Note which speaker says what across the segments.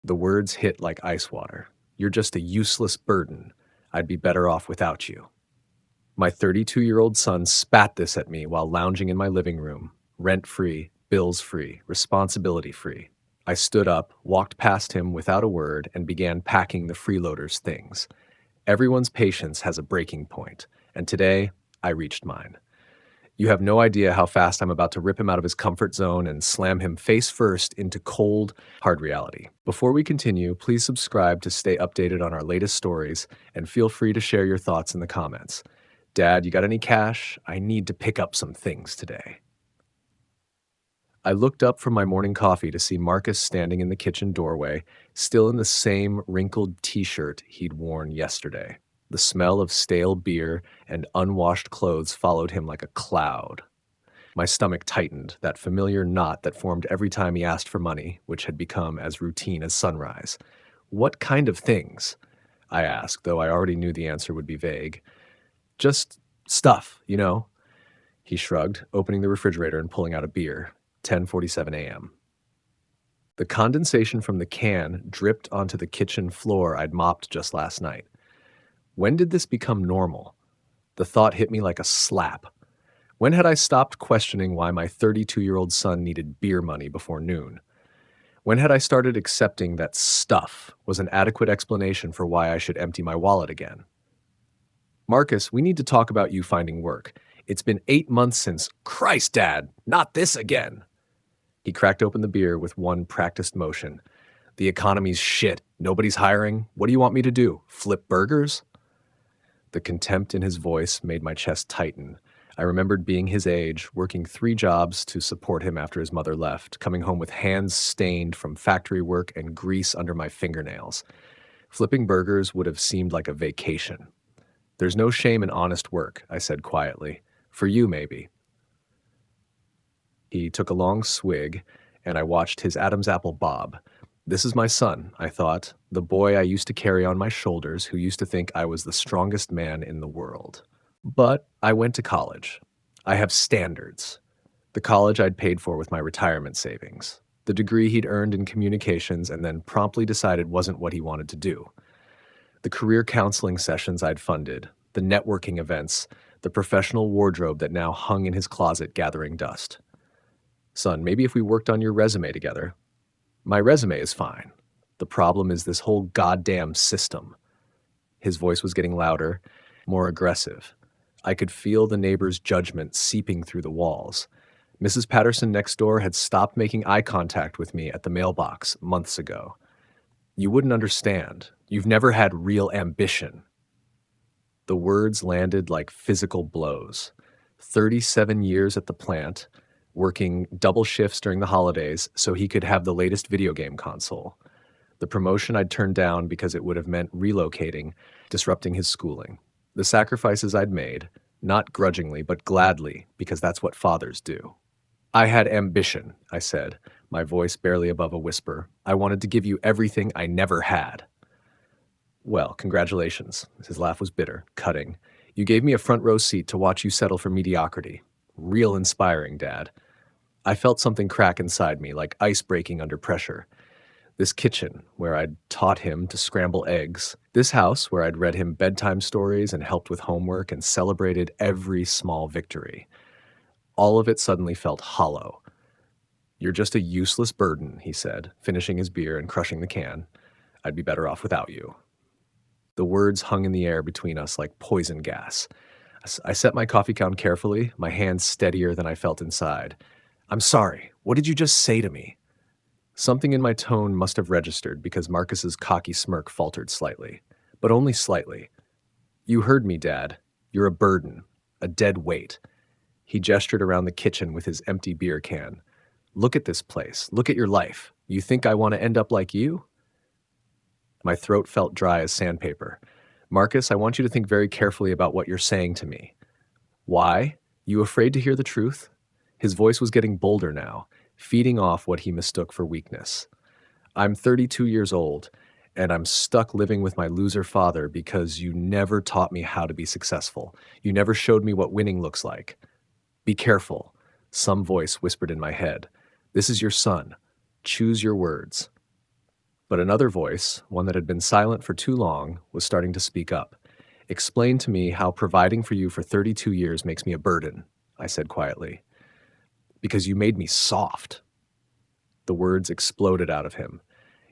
Speaker 1: The words hit like ice water. You're just a useless burden. I'd be better off without you. My 32-year-old son spat this at me while lounging in my living room, rent-free, bills-free, responsibility-free. I stood up, walked past him without a word, and began packing the freeloader's things. Everyone's patience has a breaking point, and today I reached mine. You have no idea how fast I'm about to rip him out of his comfort zone and slam him face first into cold, hard reality. Before we continue, please subscribe to stay updated on our latest stories, and feel free to share your thoughts in the comments. Dad, you got any cash? I need to pick up some things today. I looked up from my morning coffee to see Marcus standing in the kitchen doorway, still in the same wrinkled t-shirt he'd worn yesterday. The smell of stale beer and unwashed clothes followed him like a cloud. My stomach tightened, that familiar knot that formed every time he asked for money, which had become as routine as sunrise. "What kind of things?" I asked, though I already knew the answer would be vague. "Just stuff, you know." He shrugged, opening the refrigerator and pulling out a beer. 10:47 a.m. The condensation from the can dripped onto the kitchen floor I'd mopped just last night. When did this become normal? The thought hit me like a slap. When had I stopped questioning why my 32-year-old son needed beer money before noon? When had I started accepting that stuff was an adequate explanation for why I should empty my wallet again? "Marcus, we need to talk about you finding work. It's been 8 months since—" "Christ, Dad, not this again!" He cracked open the beer with one practiced motion. "The economy's shit. Nobody's hiring. What do you want me to do? Flip burgers?" The contempt in his voice made my chest tighten. I remembered being his age, working 3 jobs to support him after his mother left, coming home with hands stained from factory work and grease under my fingernails. Flipping burgers would have seemed like a vacation. "There's no shame in honest work," I said quietly. "For you, maybe." He took a long swig, and I watched his Adam's apple bob. This is my son, I thought, the boy I used to carry on my shoulders who used to think I was the strongest man in the world. But I went to college. I have standards. The college I'd paid for with my retirement savings. The degree he'd earned in communications and then promptly decided wasn't what he wanted to do. The career counseling sessions I'd funded, the networking events, the professional wardrobe that now hung in his closet gathering dust. "Son, maybe if we worked on your resume together." "My resume is fine. The problem is this whole goddamn system." His voice was getting louder, more aggressive. I could feel the neighbor's judgment seeping through the walls. Mrs. Patterson next door had stopped making eye contact with me at the mailbox months ago. "You wouldn't understand. You've never had real ambition." The words landed like physical blows. 37 years at the plant, working double shifts during the holidays so he could have the latest video game console. The promotion I'd turned down because it would have meant relocating, disrupting his schooling. The sacrifices I'd made, not grudgingly but gladly, because that's what fathers do. "I had ambition," I said, my voice barely above a whisper. "I wanted to give you everything I never had." "Well, congratulations." His laugh was bitter, cutting. "You gave me a front row seat to watch you settle for mediocrity. Real inspiring, Dad." I felt something crack inside me, like ice breaking under pressure. This kitchen, where I'd taught him to scramble eggs. This house, where I'd read him bedtime stories and helped with homework and celebrated every small victory. All of it suddenly felt hollow. "You're just a useless burden," he said, finishing his beer and crushing the can. "I'd be better off without you." The words hung in the air between us like poison gas. I set my coffee can carefully, my hands steadier than I felt inside. "I'm sorry. What did you just say to me?" Something in my tone must have registered because Marcus's cocky smirk faltered slightly, but only slightly. "You heard me, Dad. You're a burden, a dead weight." He gestured around the kitchen with his empty beer can. "Look at this place. Look at your life. You think I want to end up like you?" My throat felt dry as sandpaper. "Marcus, I want you to think very carefully about what you're saying to me." "Why? You afraid to hear the truth?" His voice was getting bolder now, feeding off what he mistook for weakness. "I'm 32 years old, and I'm stuck living with my loser father because you never taught me how to be successful. You never showed me what winning looks like. Be careful." Some voice whispered in my head. "This is your son. Choose your words." But another voice, one that had been silent for too long, was starting to speak up. Explain to me how providing for you for 32 years makes me a burden, I said quietly. Because you made me soft. The words exploded out of him.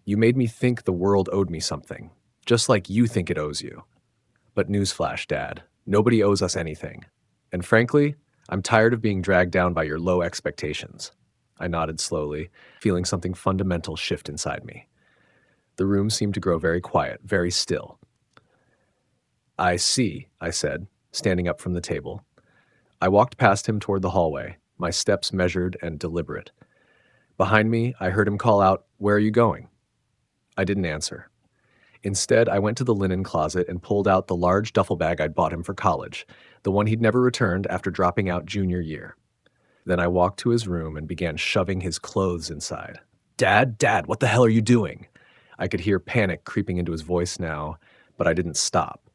Speaker 1: You made me think the world owed me something, just like you think it owes you. But newsflash, Dad, nobody owes us anything. And frankly, I'm tired of being dragged down by your low expectations. I nodded slowly, feeling something fundamental shift inside me. The room seemed to grow very quiet, very still. I see, I said, standing up from the table. I walked past him toward the hallway, my steps measured and deliberate. Behind me, I heard him call out, "Where are you going?" I didn't answer. Instead, I went to the linen closet and pulled out the large duffel bag I'd bought him for college, the one he'd never returned after dropping out junior year. Then I walked to his room and began shoving his clothes inside. Dad, what the hell are you doing?" I could hear panic creeping into his voice now, but I didn't stop.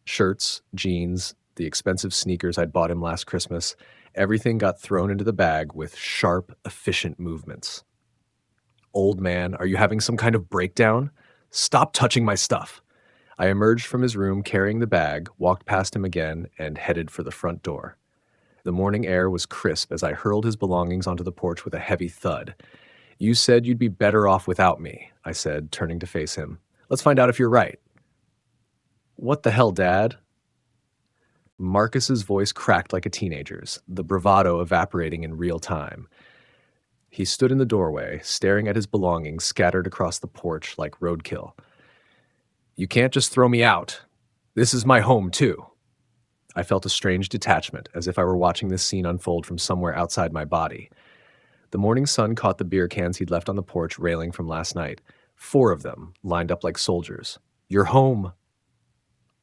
Speaker 1: Shirts, jeans, the expensive sneakers I'd bought him last Christmas, everything got thrown into the bag with sharp, efficient movements. "Old man, are you having some kind of breakdown? Stop touching my stuff." I emerged from his room carrying the bag, walked past him again, and headed for the front door. The morning air was crisp as I hurled his belongings onto the porch with a heavy thud. "You said you'd be better off without me," I said, turning to face him. "Let's find out if you're right." "What the hell, Dad?" Marcus's voice cracked like a teenager's, the bravado evaporating in real time. He stood in the doorway, staring at his belongings scattered across the porch like roadkill. "You can't just throw me out. This is my home, too." I felt a strange detachment, as if I were watching this scene unfold from somewhere outside my body. The morning sun caught the beer cans he'd left on the porch railing from last night. 4 of them, lined up like soldiers. "You're home?"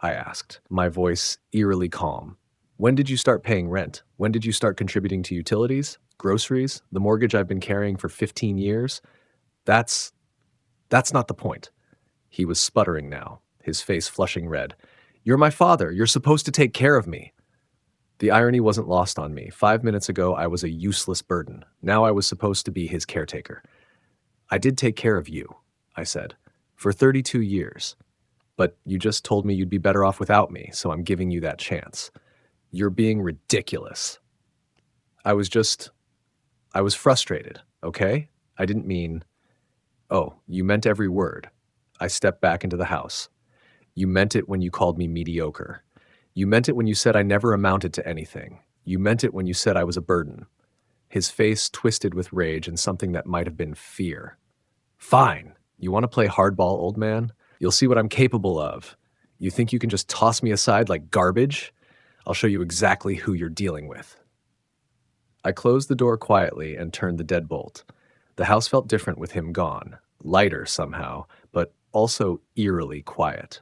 Speaker 1: I asked, my voice eerily calm. "When did you start paying rent? When did you start contributing to utilities, groceries, the mortgage I've been carrying for 15 years? That's not the point." He was sputtering now, his face flushing red. "You're my father. You're supposed to take care of me." The irony wasn't lost on me. 5 minutes ago, I was a useless burden. Now I was supposed to be his caretaker. "I did take care of you," I said, "for 32 years. But you just told me you'd be better off without me, so I'm giving you that chance. You're being ridiculous." I was frustrated, okay? I didn't mean, "Oh, you meant every word." I stepped back into the house. "You meant it when you called me mediocre. You meant it when you said I never amounted to anything. You meant it when you said I was a burden." His face twisted with rage and something that might have been fear. "Fine. You want to play hardball, old man? You'll see what I'm capable of. You think you can just toss me aside like garbage? I'll show you exactly who you're dealing with." I closed the door quietly and turned the deadbolt. The house felt different with him gone, lighter somehow, but also eerily quiet.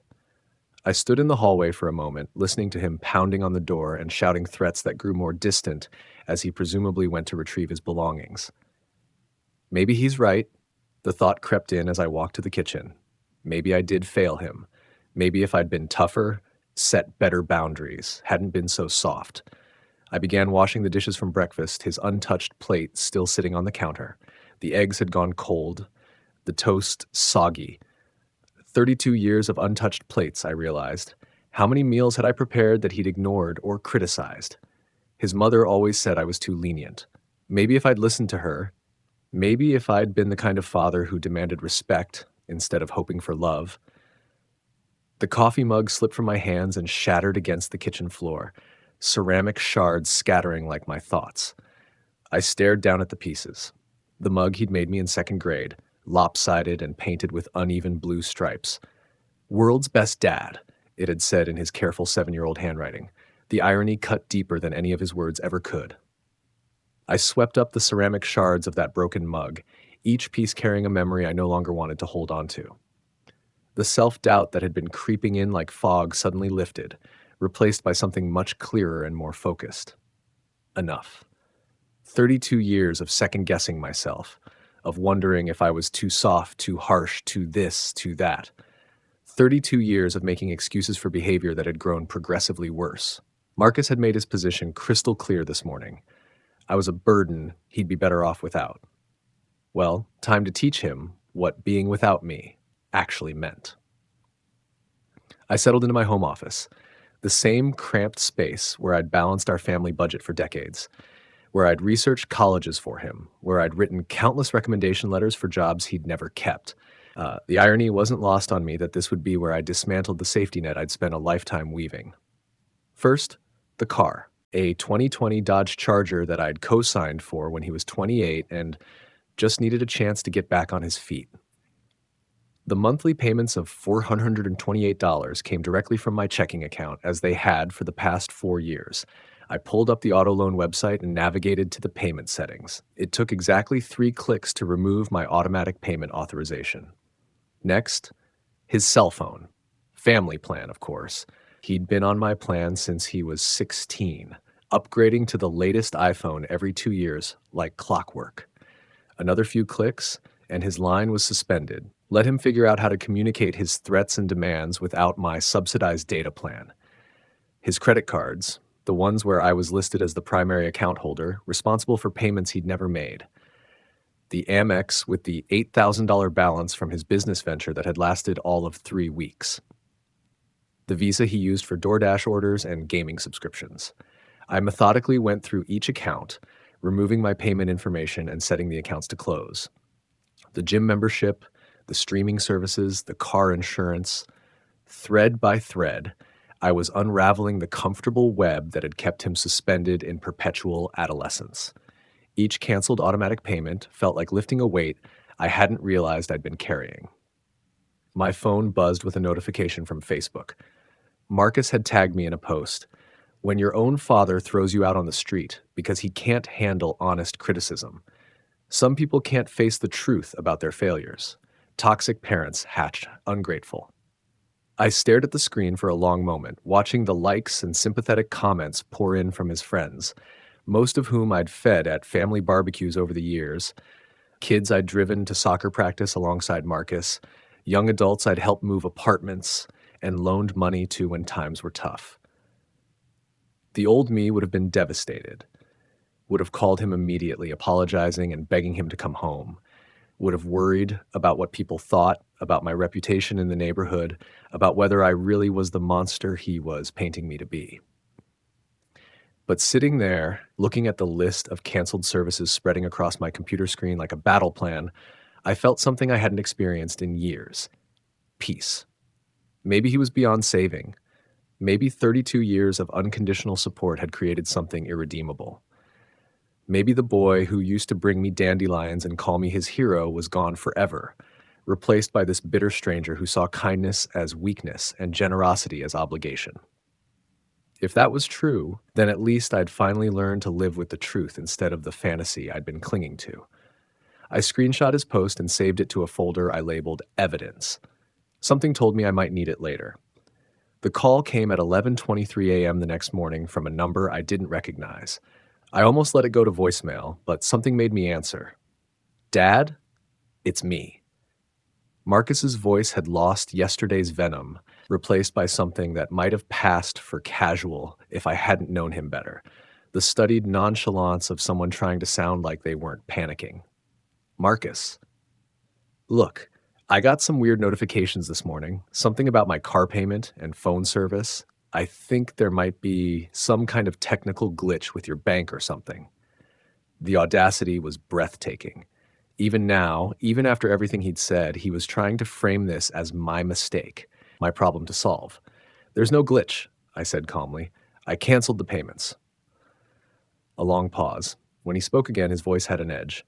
Speaker 1: I stood in the hallway for a moment, listening to him pounding on the door and shouting threats that grew more distant as he presumably went to retrieve his belongings. Maybe he's right. The thought crept in as I walked to the kitchen. Maybe I did fail him. Maybe if I'd been tougher, set better boundaries, hadn't been so soft. I began washing the dishes from breakfast, his untouched plate still sitting on the counter. The eggs had gone cold, the toast soggy. 32 years of untouched plates, I realized. How many meals had I prepared that he'd ignored or criticized? His mother always said I was too lenient. Maybe if I'd listened to her, maybe if I'd been the kind of father who demanded respect instead of hoping for love. The coffee mug slipped from my hands and shattered against the kitchen floor, ceramic shards scattering like my thoughts. I stared down at the pieces. The mug he'd made me in second grade, lopsided and painted with uneven blue stripes. "World's best dad," it had said in his careful 7-year-old handwriting. The irony cut deeper than any of his words ever could. I swept up the ceramic shards of that broken mug, each piece carrying a memory I no longer wanted to hold on to. The self-doubt that had been creeping in like fog suddenly lifted, replaced by something much clearer and more focused. Enough. 32 years of second-guessing myself, of wondering if I was too soft, too harsh, too this, too that. 32 years of making excuses for behavior that had grown progressively worse. Marcus had made his position crystal clear this morning. I was a burden he'd be better off without. Well, time to teach him what being without me actually meant. I settled into my home office, the same cramped space where I'd balanced our family budget for decades, where I'd researched colleges for him, where I'd written countless recommendation letters for jobs he'd never kept. The irony wasn't lost on me that this would be where I dismantled the safety net I'd spent a lifetime weaving. First, the car, a 2020 Dodge Charger that I'd co signed for when he was 28 and just needed a chance to get back on his feet. The monthly payments of $428 came directly from my checking account, as they had for the past 4 years. I pulled up the auto loan website and navigated to the payment settings. It took exactly 3 clicks to remove my automatic payment authorization. Next, his cell phone. Family plan, of course. He'd been on my plan since he was 16, upgrading to the latest iPhone every 2 years, like clockwork. Another few clicks, and his line was suspended. Let him figure out how to communicate his threats and demands without my subsidized data plan. His credit cards, the ones where I was listed as the primary account holder, responsible for payments he'd never made. The Amex with the $8,000 balance from his business venture that had lasted all of 3 weeks. The Visa he used for DoorDash orders and gaming subscriptions. I methodically went through each account, removing my payment information and setting the accounts to close. The gym membership, the streaming services, the car insurance. Thread by thread, I was unraveling the comfortable web that had kept him suspended in perpetual adolescence. Each canceled automatic payment felt like lifting a weight I hadn't realized I'd been carrying. My phone buzzed with a notification from Facebook. Marcus had tagged me in a post. When your own father throws you out on the street because he can't handle honest criticism. Some people can't face the truth about their failures. Toxic parents hatched ungrateful. I stared at the screen for a long moment, watching the likes and sympathetic comments pour in from his friends, most of whom I'd fed at family barbecues over the years, kids I'd driven to soccer practice alongside Marcus, young adults I'd helped move apartments, and loaned money to when times were tough. The old me would have been devastated, would have called him immediately, apologizing and begging him to come home, would have worried about what people thought, about my reputation in the neighborhood, about whether I really was the monster he was painting me to be. But sitting there, looking at the list of canceled services spreading across my computer screen like a battle plan, I felt something I hadn't experienced in years. Peace. Maybe he was beyond saving. Maybe 32 years of unconditional support had created something irredeemable. Maybe the boy who used to bring me dandelions and call me his hero was gone forever, replaced by this bitter stranger who saw kindness as weakness and generosity as obligation. If that was true, then at least I'd finally learned to live with the truth instead of the fantasy I'd been clinging to. I screenshot his post and saved it to a folder I labeled Evidence. Something told me I might need it later. The call came at 11:23 a.m. the next morning from a number I didn't recognize. I almost let it go to voicemail, but something made me answer. Dad, it's me. Marcus's voice had lost yesterday's venom, replaced by something that might have passed for casual if I hadn't known him better. The studied nonchalance of someone trying to sound like they weren't panicking. Marcus. Look, I got some weird notifications this morning, something about my car payment and phone service. I think there might be some kind of technical glitch with your bank or something. The audacity was breathtaking. Even now, even after everything he'd said, he was trying to frame this as my mistake, my problem to solve. There's no glitch, I said calmly. I canceled the payments. A long pause. When he spoke again, his voice had an edge.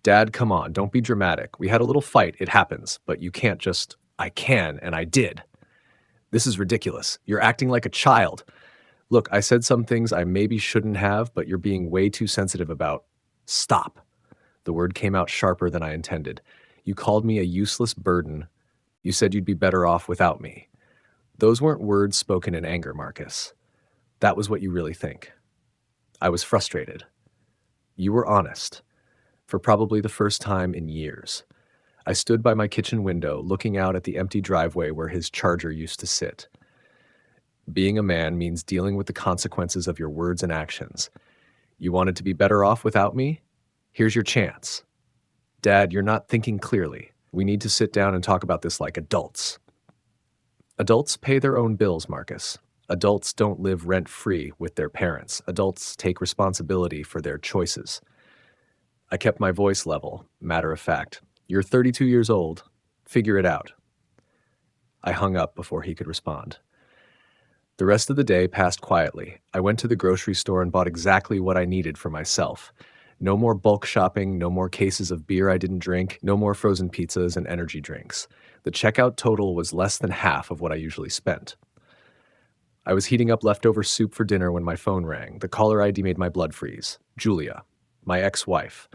Speaker 1: Dad, come on, don't be dramatic. We had a little fight, it happens, but you can't just, I can, and I did. This is ridiculous. You're acting like a child. Look, I said some things I maybe shouldn't have, but you're being way too sensitive about. Stop. The word came out sharper than I intended. You called me a useless burden. You said you'd be better off without me. Those weren't words spoken in anger, Marcus. That was what you really think. I was frustrated. You were honest. For probably the first time in years. I stood by my kitchen window, looking out at the empty driveway where his Charger used to sit. Being a man means dealing with the consequences of your words and actions. You wanted to be better off without me? Here's your chance. Dad, you're not thinking clearly. We need to sit down and talk about this like adults. Adults pay their own bills, Marcus. Adults don't live rent-free with their parents. Adults take responsibility for their choices. I kept my voice level, matter of fact. You're 32 years old. Figure it out. I hung up before he could respond. The rest of the day passed quietly. I went to the grocery store and bought exactly what I needed for myself. No more bulk shopping, no more cases of beer I didn't drink, no more frozen pizzas and energy drinks. The checkout total was less than half of what I usually spent. I was heating up leftover soup for dinner when my phone rang. The caller ID made my blood freeze. Julia, my ex-wife.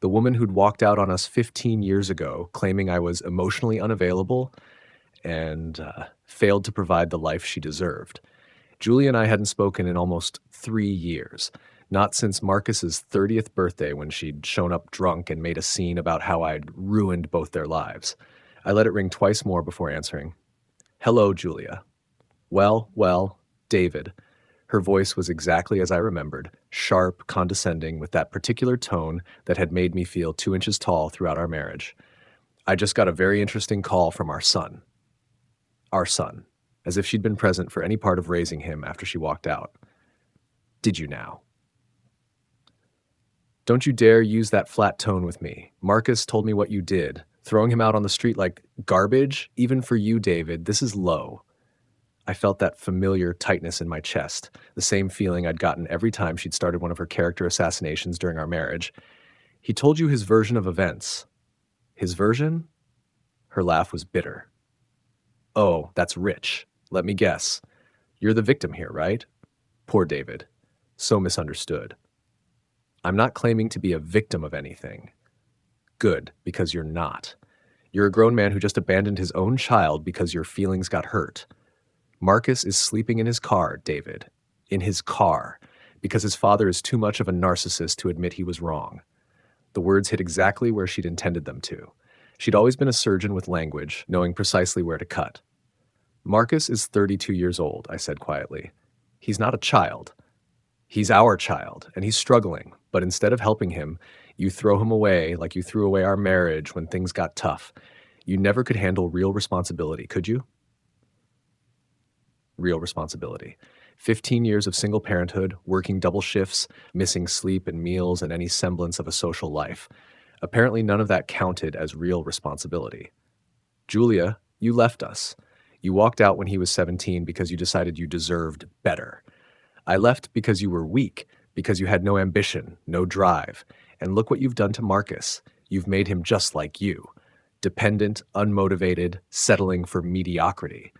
Speaker 1: The woman who'd walked out on us 15 years ago, claiming I was emotionally unavailable and failed to provide the life she deserved. Julia and I hadn't spoken in almost 3 years, not since Marcus's 30th birthday when she'd shown up drunk and made a scene about how I'd ruined both their lives. I let it ring twice more before answering. Hello, Julia. Well, David. Her voice was exactly as I remembered, sharp, condescending, with that particular tone that had made me feel 2 inches tall throughout our marriage. I just got a very interesting call from our son. Our son, as if she'd been present for any part of raising him after she walked out. Did you now? Don't you dare use that flat tone with me. Marcus told me what you did. Throwing him out on the street like garbage, even for you, David, this is low. I felt that familiar tightness in my chest, the same feeling I'd gotten every time she'd started one of her character assassinations during our marriage. He told you his version of events. His version? Her laugh was bitter. Oh, that's rich. Let me guess. You're the victim here, right? Poor David. So misunderstood. I'm not claiming to be a victim of anything. Good, because you're not. You're a grown man who just abandoned his own child because your feelings got hurt. Marcus is sleeping in his car, David. In his car. Because his father is too much of a narcissist to admit he was wrong. The words hit exactly where she'd intended them to. She'd always been a surgeon with language, knowing precisely where to cut. Marcus is 32 years old, I said quietly. He's not a child. He's our child, and he's struggling. But instead of helping him, you throw him away like you threw away our marriage when things got tough. You never could handle real responsibility, could you? Real responsibility. 15 years of single parenthood, working double shifts, missing sleep and meals and any semblance of a social life. Apparently none of that counted as real responsibility. Julia, you left us. You walked out when he was 17 because you decided you deserved better. I left because you were weak, because you had no ambition, no drive. And look what you've done to Marcus. You've made him just like you. Dependent, unmotivated, settling for mediocrity.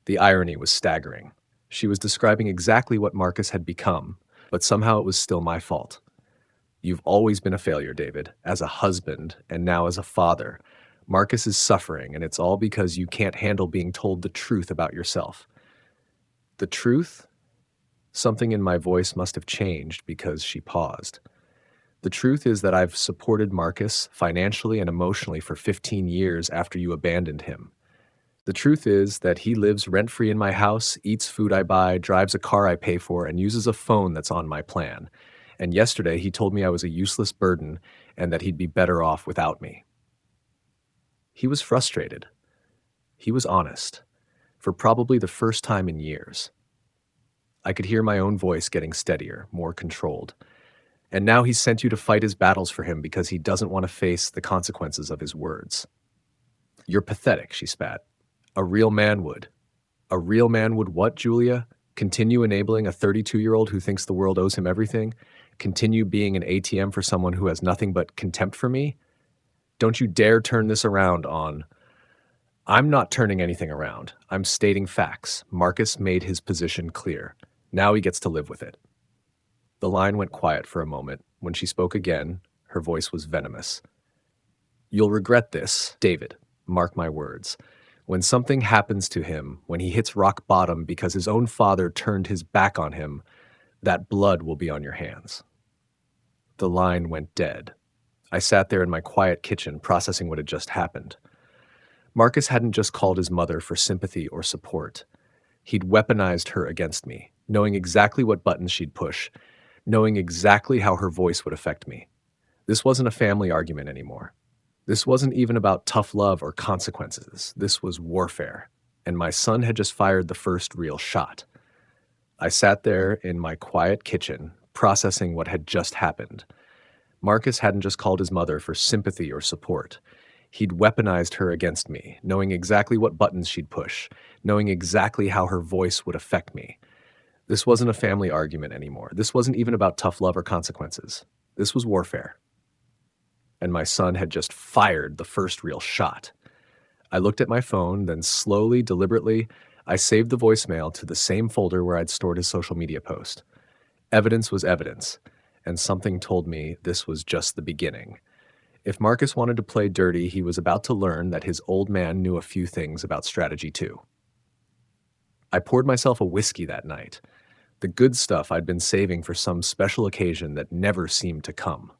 Speaker 1: The irony was staggering. She was describing exactly what Marcus had become, but somehow it was still my fault. You've always been a failure, David, as a husband and now as a father. Marcus is suffering, and it's all because you can't handle being told the truth about yourself. The truth? Something in my voice must have changed because she paused. The truth is that I've supported Marcus financially and emotionally for 15 years after you abandoned him. The truth is that he lives rent-free in my house, eats food I buy, drives a car I pay for, and uses a phone that's on my plan. And yesterday he told me I was a useless burden and that he'd be better off without me. He was frustrated. He was honest, for probably the first time in years. I could hear my own voice getting steadier, more controlled. And now he's sent you to fight his battles for him because he doesn't want to face the consequences of his words. You're pathetic, she spat. A real man would. A real man would what, Julia? Continue enabling a 32-year-old who thinks the world owes him everything? Continue being an ATM for someone who has nothing but contempt for me? Don't you dare turn this around on... I'm not turning anything around. I'm stating facts. Marcus made his position clear. Now he gets to live with it. The line went quiet for a moment. When she spoke again, her voice was venomous. You'll regret this, David. Mark my words. When something happens to him, when he hits rock bottom because his own father turned his back on him, that blood will be on your hands. The line went dead. I sat there in my quiet kitchen processing what had just happened. Marcus hadn't just called his mother for sympathy or support. He'd weaponized her against me, knowing exactly what buttons she'd push, knowing exactly how her voice would affect me. This wasn't a family argument anymore. This wasn't even about tough love or consequences. This was warfare. And my son had just fired the first real shot. I sat there in my quiet kitchen, processing what had just happened. Marcus hadn't just called his mother for sympathy or support. He'd weaponized her against me, knowing exactly what buttons she'd push, knowing exactly how her voice would affect me. This wasn't a family argument anymore. This wasn't even about tough love or consequences. This was warfare. And my son had just fired the first real shot. I looked at my phone, then slowly, deliberately, I saved the voicemail to the same folder where I'd stored his social media post. Evidence was evidence, and something told me this was just the beginning. If Marcus wanted to play dirty, he was about to learn that his old man knew a few things about strategy too. I poured myself a whiskey that night, the good stuff I'd been saving for some special occasion that never seemed to come.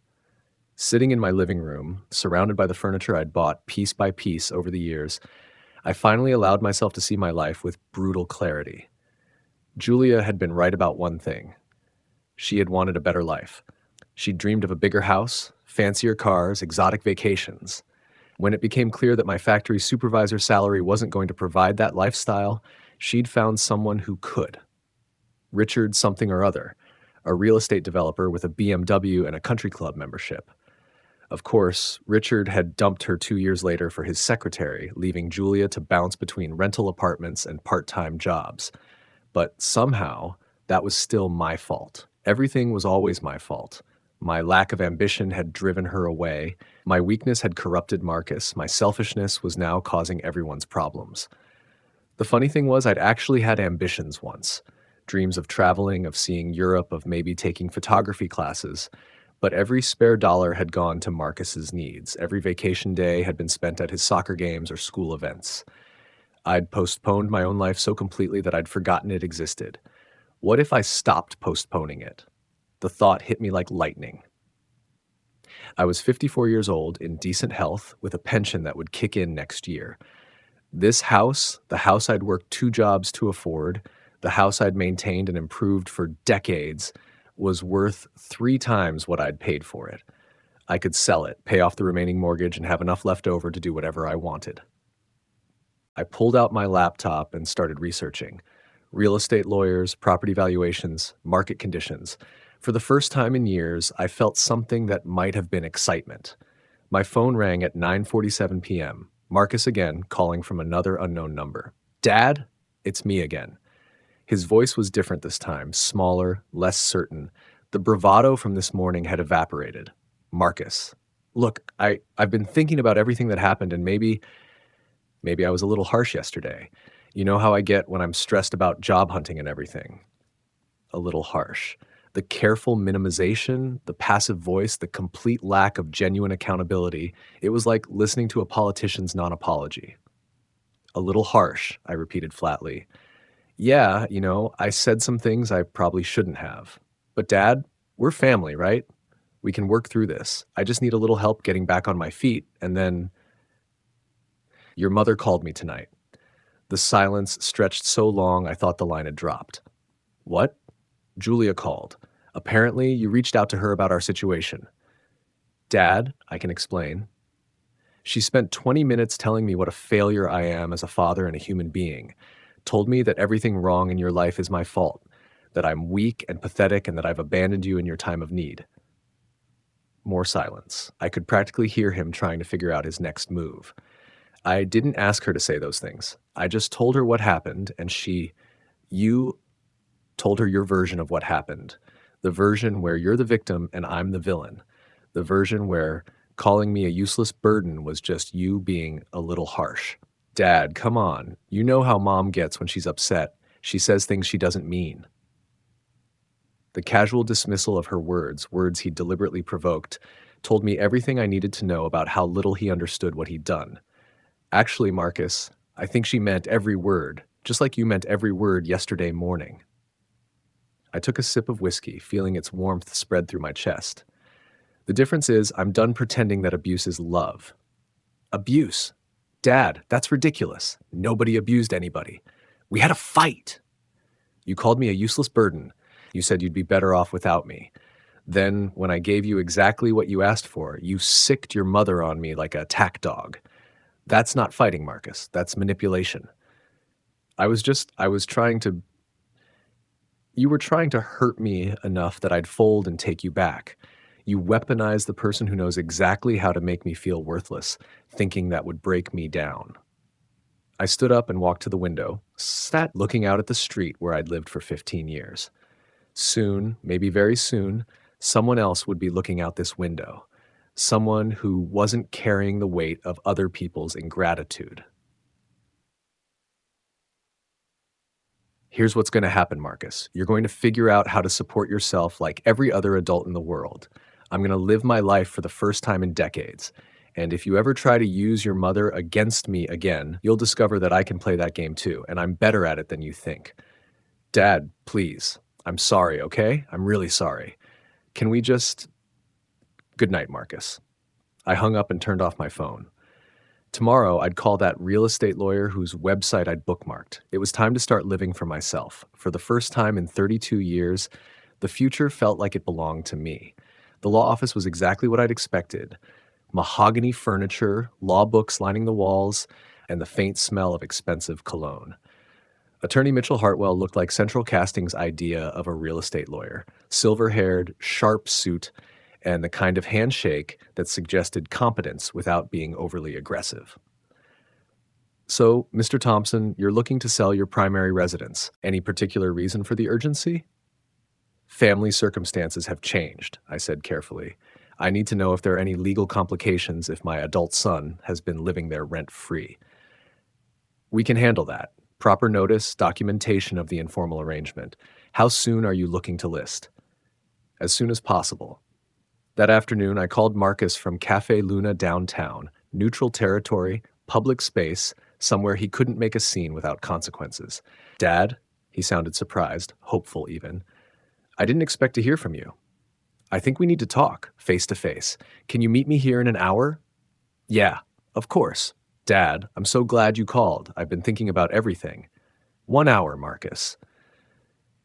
Speaker 1: Sitting in my living room, surrounded by the furniture I'd bought piece by piece over the years, I finally allowed myself to see my life with brutal clarity. Julia had been right about one thing. She had wanted a better life. She'd dreamed of a bigger house, fancier cars, exotic vacations. When it became clear that my factory supervisor salary wasn't going to provide that lifestyle, she'd found someone who could. Richard something or other, a real estate developer with a BMW and a country club membership. Of course, Richard had dumped her 2 years later for his secretary, leaving Julia to bounce between rental apartments and part-time jobs. But somehow, that was still my fault. Everything was always my fault. My lack of ambition had driven her away. My weakness had corrupted Marcus. My selfishness was now causing everyone's problems. The funny thing was, I'd actually had ambitions once. Dreams of traveling, of seeing Europe, of maybe taking photography classes. But every spare dollar had gone to Marcus's needs. Every vacation day had been spent at his soccer games or school events. I'd postponed my own life so completely that I'd forgotten it existed. What if I stopped postponing it? The thought hit me like lightning. I was 54 years old, in decent health, with a pension that would kick in next year. This house, the house I'd worked 2 jobs to afford, the house I'd maintained and improved for decades, was worth 3 times what I'd paid for it. I could sell it, pay off the remaining mortgage, and have enough left over to do whatever I wanted. I pulled out my laptop and started researching. Real estate lawyers, property valuations, market conditions. For the first time in years, I felt something that might have been excitement. My phone rang at 9:47 p.m. Marcus again, calling from another unknown number. "Dad, it's me again." His voice was different this time, smaller, less certain. The bravado from this morning had evaporated. "Marcus, look, I've been thinking about everything that happened, and maybe I was a little harsh yesterday. You know how I get when I'm stressed about job hunting and everything. A little harsh. The careful minimization, the passive voice, the complete lack of genuine accountability, it was like listening to a politician's non-apology. A little harsh, I repeated flatly. Yeah, I said some things I probably shouldn't have. But Dad, we're family, right? We can work through this. I just need a little help getting back on my feet, and then your mother called me tonight. The silence stretched so long I thought the line had dropped. What? Julia called. Apparently, you reached out to her about our situation. Dad, I can explain. She spent 20 minutes telling me what a failure I am as a father and a human being. Told me that everything wrong in your life is my fault, that I'm weak and pathetic and that I've abandoned you in your time of need. More silence. I could practically hear him trying to figure out his next move. I didn't ask her to say those things. I just told her what happened, and you told her your version of what happened. The version where you're the victim and I'm the villain. The version where calling me a useless burden was just you being a little harsh. Dad, come on. You know how Mom gets when she's upset. She says things she doesn't mean. The casual dismissal of her words he deliberately provoked, told me everything I needed to know about how little he understood what he'd done. Actually, Marcus, I think she meant every word, just like you meant every word yesterday morning. I took a sip of whiskey, feeling its warmth spread through my chest. The difference is I'm done pretending that abuse is love. Abuse? Dad, that's ridiculous. Nobody abused anybody. We had a fight. You called me a useless burden. You said you'd be better off without me. Then, when I gave you exactly what you asked for, you sicked your mother on me like a attack dog. That's not fighting, Marcus. That's manipulation. I was trying to, you were trying to hurt me enough that I'd fold and take you back. You weaponized the person who knows exactly how to make me feel worthless, thinking that would break me down. I stood up and walked to the window, sat looking out at the street where I'd lived for 15 years. Soon, maybe very soon, someone else would be looking out this window. Someone who wasn't carrying the weight of other people's ingratitude. Here's what's going to happen, Marcus. You're going to figure out how to support yourself like every other adult in the world. I'm going to live my life for the first time in decades. And if you ever try to use your mother against me again, you'll discover that I can play that game too, and I'm better at it than you think. Dad, please. I'm sorry, okay? I'm really sorry. Can we just. Good night, Marcus. I hung up and turned off my phone. Tomorrow, I'd call that real estate lawyer whose website I'd bookmarked. It was time to start living for myself. For the first time in 32 years, the future felt like it belonged to me. The law office was exactly what I'd expected: mahogany furniture, law books lining the walls, and the faint smell of expensive cologne. Attorney Mitchell Hartwell looked like Central Casting's idea of a real estate lawyer: silver haired, sharp suit, and the kind of handshake that suggested competence without being overly aggressive. So, Mr. Thompson, you're looking to sell your primary residence. Any particular reason for the urgency? Family circumstances have changed, I said carefully. I need to know if there are any legal complications if my adult son has been living there rent-free. We can handle that. Proper notice, documentation of the informal arrangement. How soon are you looking to list? As soon as possible. That afternoon, I called Marcus from Cafe Luna downtown, neutral territory, public space, somewhere he couldn't make a scene without consequences. Dad, he sounded surprised, hopeful even. I didn't expect to hear from you. I think we need to talk, face to face. Can you meet me here in an hour? Yeah, of course. Dad, I'm so glad you called. I've been thinking about everything. 1 hour, Marcus.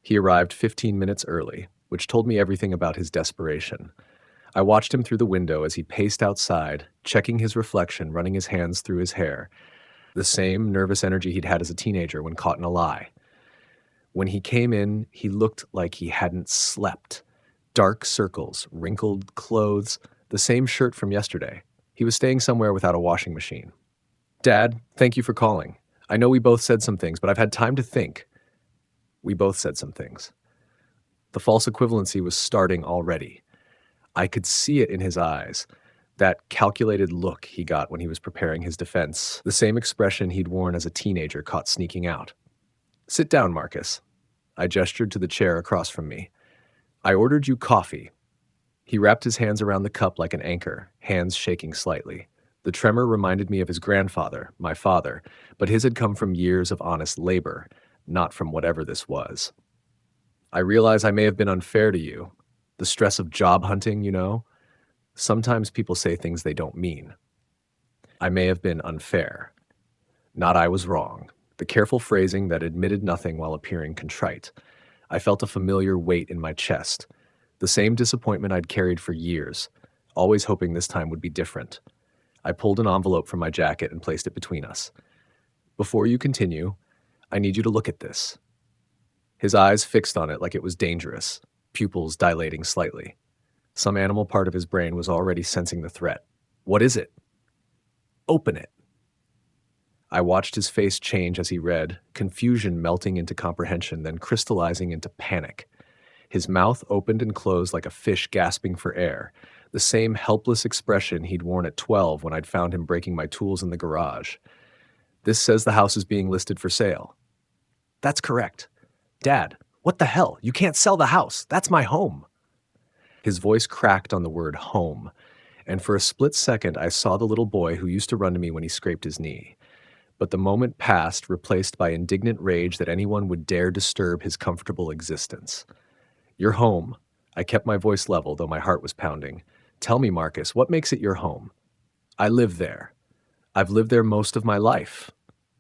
Speaker 1: He arrived 15 minutes early, which told me everything about his desperation. I watched him through the window as he paced outside, checking his reflection, running his hands through his hair. The same nervous energy he'd had as a teenager when caught in a lie. When he came in, he looked like he hadn't slept. Dark circles, wrinkled clothes, the same shirt from yesterday. He was staying somewhere without a washing machine. Dad, thank you for calling. I know we both said some things, but I've had time to think. We both said some things. The false equivalency was starting already. I could see it in his eyes, that calculated look he got when he was preparing his defense, the same expression he'd worn as a teenager caught sneaking out. Sit down, Marcus. I gestured to the chair across from me. I ordered you coffee. He wrapped his hands around the cup like an anchor, hands shaking slightly. The tremor reminded me of his grandfather, my father, but his had come from years of honest labor, not from whatever this was. I realize I may have been unfair to you. The stress of job hunting, you know? Sometimes people say things they don't mean. I may have been unfair. Not I was wrong. The careful phrasing that admitted nothing while appearing contrite. I felt a familiar weight in my chest. The same disappointment I'd carried for years, always hoping this time would be different. I pulled an envelope from my jacket and placed it between us. Before you continue, I need you to look at this. His eyes fixed on it like it was dangerous, pupils dilating slightly. Some animal part of his brain was already sensing the threat. What is it? Open it. I watched his face change as he read, confusion melting into comprehension, then crystallizing into panic. His mouth opened and closed like a fish gasping for air, the same helpless expression he'd worn at 12 when I'd found him breaking my tools in the garage. This says the house is being listed for sale. That's correct. Dad, what the hell? You can't sell the house. That's my home. His voice cracked on the word home, and for a split second I saw the little boy who used to run to me when he scraped his knee. But the moment passed, replaced by indignant rage that anyone would dare disturb his comfortable existence. Your home. I kept my voice level, though my heart was pounding. Tell me, Marcus, what makes it your home? I live there. I've lived there most of my life.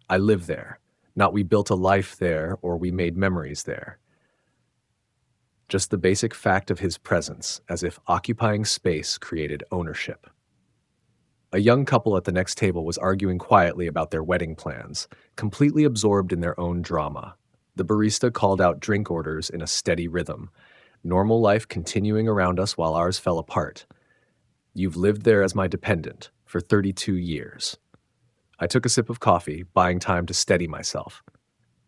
Speaker 1: I live there. Not we built a life there or we made memories there. Just the basic fact of his presence, as if occupying space created ownership. A young couple at the next table was arguing quietly about their wedding plans, completely absorbed in their own drama. The barista called out drink orders in a steady rhythm, normal life continuing around us while ours fell apart. You've lived there as my dependent for 32 years. I took a sip of coffee, buying time to steady myself.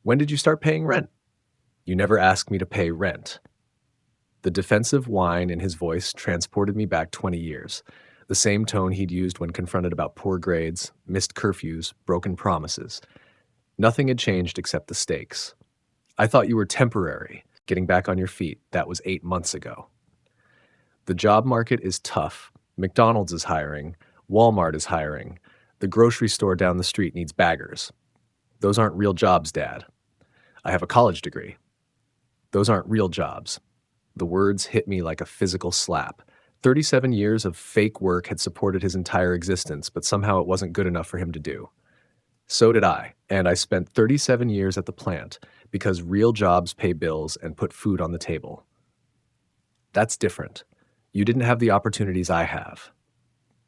Speaker 1: When did you start paying rent? You never asked me to pay rent. The defensive whine in his voice transported me back 20 years, the same tone he'd used when confronted about poor grades, missed curfews, broken promises. Nothing had changed except the stakes. I thought you were temporary, getting back on your feet. That was 8 months ago. The job market is tough. McDonald's is hiring. Walmart is hiring. The grocery store down the street needs baggers. Those aren't real jobs, Dad. I have a college degree. Those aren't real jobs. The words hit me like a physical slap. 37 years of fake work had supported his entire existence, but somehow it wasn't good enough for him to do. So did I, and I spent 37 years at the plant because real jobs pay bills and put food on the table. That's different. You didn't have the opportunities I have.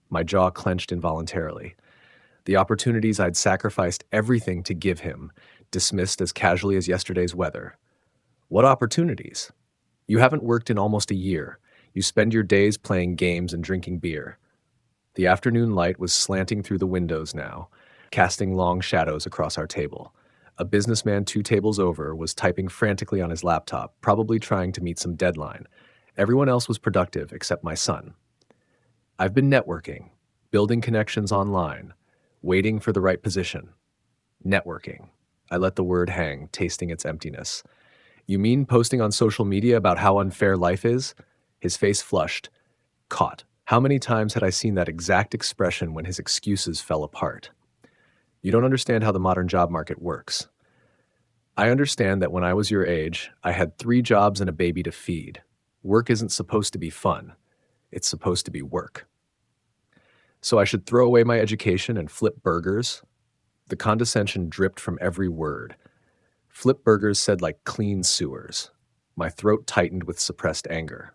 Speaker 1: My jaw clenched involuntarily. The opportunities I'd sacrificed everything to give him, dismissed as casually as yesterday's weather. What opportunities? You haven't worked in almost a year. You spend your days playing games and drinking beer. The afternoon light was slanting through the windows now, casting long shadows across our table. A businessman 2 tables over was typing frantically on his laptop, probably trying to meet some deadline. Everyone else was productive except my son. I've been networking, building connections online, waiting for the right position. Networking. I let the word hang, tasting its emptiness. You mean posting on social media about how unfair life is? His face flushed. Caught. How many times had I seen that exact expression when his excuses fell apart? You don't understand how the modern job market works. I understand that when I was your age, I had 3 jobs and a baby to feed. Work isn't supposed to be fun. It's supposed to be work. So I should throw away my education and flip burgers? The condescension dripped from every word. Flip burgers said like clean sewers. My throat tightened with suppressed anger.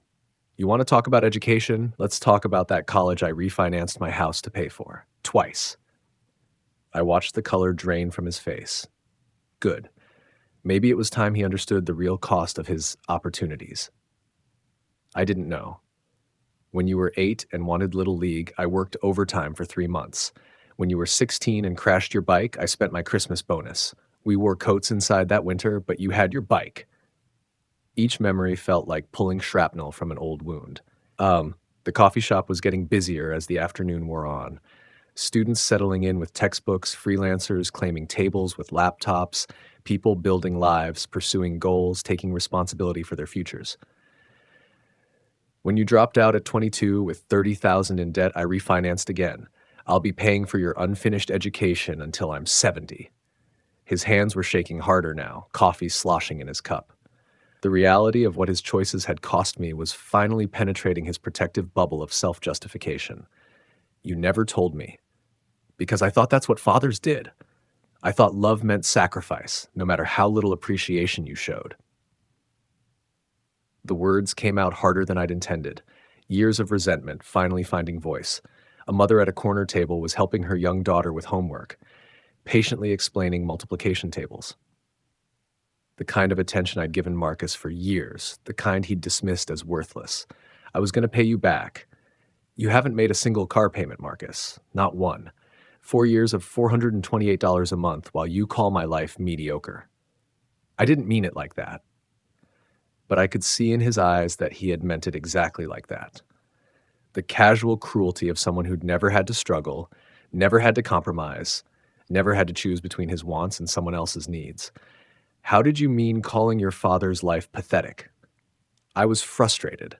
Speaker 1: You want to talk about education? Let's talk about that college I refinanced my house to pay for. Twice. I watched the color drain from his face. Good. Maybe it was time he understood the real cost of his opportunities. I didn't know. When you were 8 and wanted Little League, I worked overtime for 3 months. When you were 16 and crashed your bike, I spent my Christmas bonus. We wore coats inside that winter, but you had your bike. Each memory felt like pulling shrapnel from an old wound. The coffee shop was getting busier as the afternoon wore on. Students settling in with textbooks, freelancers claiming tables with laptops, people building lives, pursuing goals, taking responsibility for their futures. When you dropped out at 22 with 30,000 in debt, I refinanced again. I'll be paying for your unfinished education until I'm 70. His hands were shaking harder now, coffee sloshing in his cup. The reality of what his choices had cost me was finally penetrating his protective bubble of self-justification. You never told me. Because I thought that's what fathers did. I thought love meant sacrifice, no matter how little appreciation you showed. The words came out harder than I'd intended. Years of resentment finally finding voice. A mother at a corner table was helping her young daughter with homework, patiently explaining multiplication tables. The kind of attention I'd given Marcus for years, the kind he'd dismissed as worthless. I was going to pay you back. You haven't made a single car payment, Marcus. Not one. 4 years of $428 a month while you call my life mediocre. I didn't mean it like that. But I could see in his eyes that he had meant it exactly like that. The casual cruelty of someone who'd never had to struggle, never had to compromise, never had to choose between his wants and someone else's needs. How did you mean calling your father's life pathetic? I was frustrated.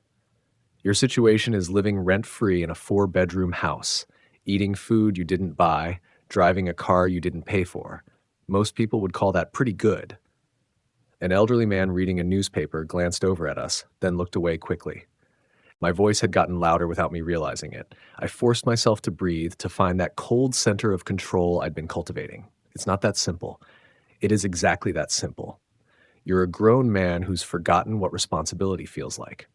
Speaker 1: Your situation is living rent-free in a 4-bedroom house, eating food you didn't buy, driving a car you didn't pay for. Most people would call that pretty good. An elderly man reading a newspaper glanced over at us, then looked away quickly. My voice had gotten louder without me realizing it. I forced myself to breathe, to find that cold center of control I'd been cultivating. It's not that simple. It is exactly that simple. You're a grown man who's forgotten what responsibility feels like."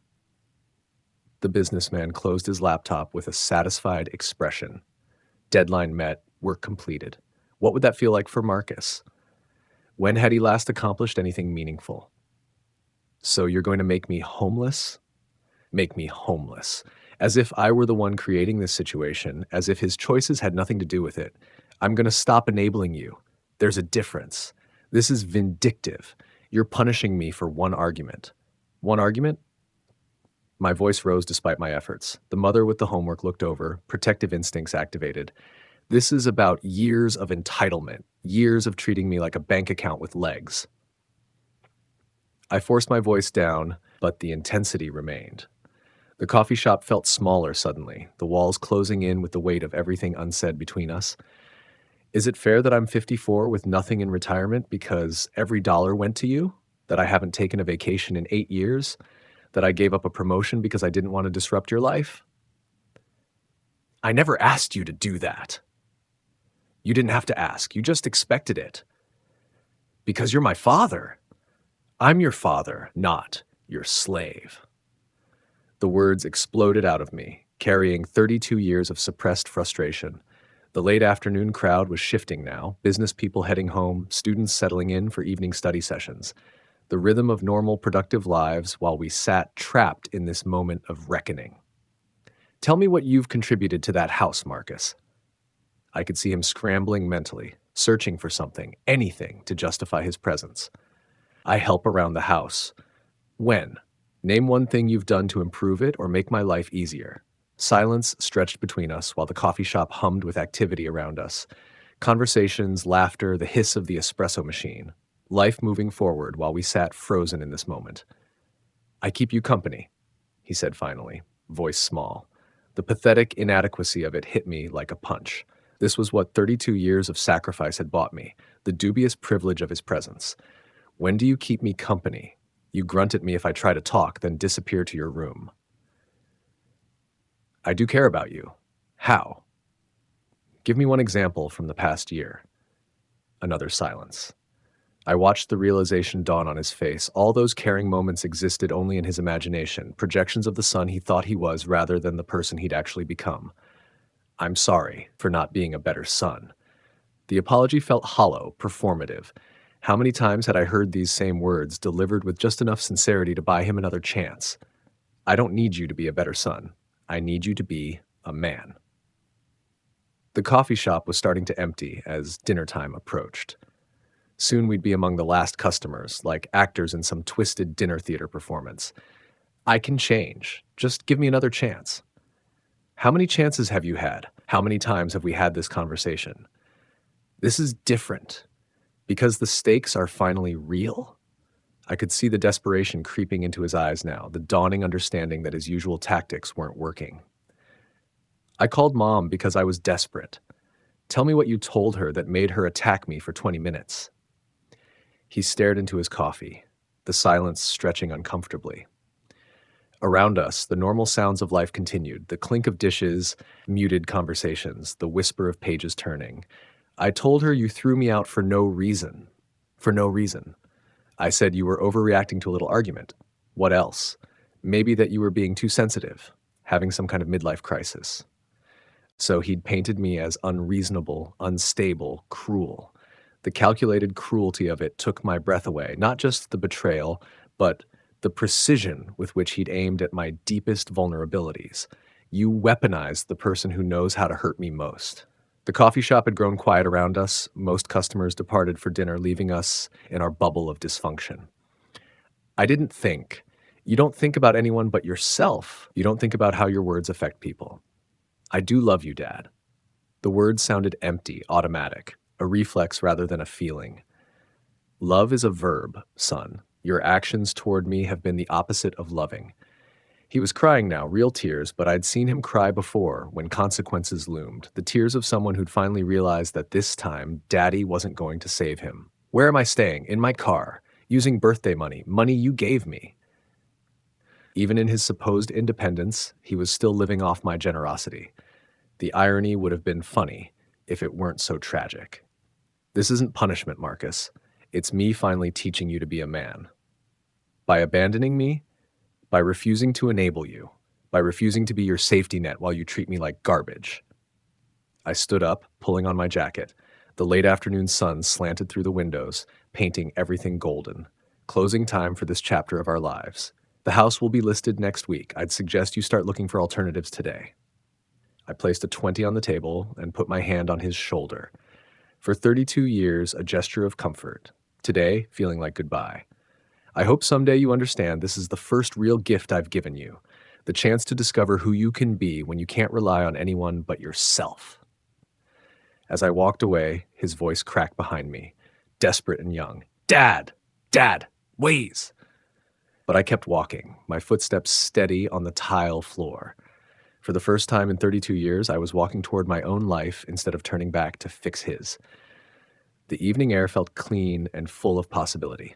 Speaker 1: The businessman closed his laptop with a satisfied expression. Deadline met, work completed. What would that feel like for Marcus? When had he last accomplished anything meaningful? "So you're going to make me homeless?" Make me homeless. As if I were the one creating this situation, as if his choices had nothing to do with it. "I'm going to stop enabling you. There's a difference. This is vindictive. You're punishing me for one argument." "One argument?" My voice rose despite my efforts. The mother with the homework looked over, protective instincts activated. "This is about years of entitlement, years of treating me like a bank account with legs." I forced my voice down, but the intensity remained. The coffee shop felt smaller suddenly, the walls closing in with the weight of everything unsaid between us. "Is it fair that I'm 54 with nothing in retirement because every dollar went to you? That I haven't taken a vacation in 8 years? That I gave up a promotion because I didn't want to disrupt your life?" "I never asked you to do that." "You didn't have to ask. You just expected it." "Because you're my father." "I'm your father, not your slave." The words exploded out of me, carrying 32 years of suppressed frustration. The late afternoon crowd was shifting now, business people heading home, students settling in for evening study sessions. The rhythm of normal, productive lives while we sat trapped in this moment of reckoning. "Tell me what you've contributed to that house, Marcus." I could see him scrambling mentally, searching for something, anything to justify his presence. "I help around the house." "When? Name one thing you've done to improve it or make my life easier." Silence stretched between us while the coffee shop hummed with activity around us. Conversations, laughter, the hiss of the espresso machine. Life moving forward while we sat frozen in this moment. "I keep you company," he said finally, voice small. The pathetic inadequacy of it hit me like a punch. This was what 32 years of sacrifice had bought me, the dubious privilege of his presence. "When do you keep me company? You grunt at me if I try to talk, then disappear to your room." "I do care about you." "How?" "Give me one example from the past year." Another silence. I watched the realization dawn on his face. All those caring moments existed only in his imagination, projections of the son he thought he was rather than the person he'd actually become. "I'm sorry for not being a better son." The apology felt hollow, performative. How many times had I heard these same words, delivered with just enough sincerity to buy him another chance? "I don't need you to be a better son. I need you to be a man." The coffee shop was starting to empty as dinner time approached. Soon we'd be among the last customers, like actors in some twisted dinner theater performance. "I can change. Just give me another chance." "How many chances have you had? How many times have we had this conversation?" "This is different. Because the stakes are finally real?" I could see the desperation creeping into his eyes now, the dawning understanding that his usual tactics weren't working. "I called Mom because I was desperate." "Tell me what you told her that made her attack me for 20 minutes. He stared into his coffee, the silence stretching uncomfortably. Around us, the normal sounds of life continued, the clink of dishes, muted conversations, the whisper of pages turning. "I told her you threw me out for no reason." "For no reason." "I said you were overreacting to a little argument." "What else?" "Maybe that you were being too sensitive, having some kind of midlife crisis." So he'd painted me as unreasonable, unstable, cruel. The calculated cruelty of it took my breath away, not just the betrayal, but the precision with which he'd aimed at my deepest vulnerabilities. "You weaponized the person who knows how to hurt me most." The coffee shop had grown quiet around us. Most customers departed for dinner, leaving us in our bubble of dysfunction. "I didn't think. You don't think about anyone but yourself. You don't think about how your words affect people." "I do love you, Dad." The words sounded empty, automatic, a reflex rather than a feeling. "Love is a verb, son. Your actions toward me have been the opposite of loving." He was crying now, real tears, but I'd seen him cry before when consequences loomed, the tears of someone who'd finally realized that this time, Daddy wasn't going to save him. "Where am I staying? In my car. Using birthday money, money you gave me." Even in his supposed independence, he was still living off my generosity. The irony would have been funny if it weren't so tragic. "This isn't punishment, Marcus. It's me finally teaching you to be a man. By abandoning me, by refusing to enable you, by refusing to be your safety net while you treat me like garbage. I stood up, pulling on my jacket. The late afternoon sun slanted through the windows, painting everything golden. Closing time for this chapter of our lives. The house will be listed next week. I'd suggest you start looking for alternatives today. I placed a 20 on the table and put my hand on his shoulder. For 32 years, a gesture of comfort. Today, feeling like goodbye. I hope someday you understand this is the first real gift I've given you. The chance to discover who you can be when you can't rely on anyone but yourself. As I walked away, his voice cracked behind me, desperate and young. Dad! Dad! Waze! But I kept walking, my footsteps steady on the tile floor. For the first time in 32 years, I was walking toward my own life instead of turning back to fix his. The evening air felt clean and full of possibility.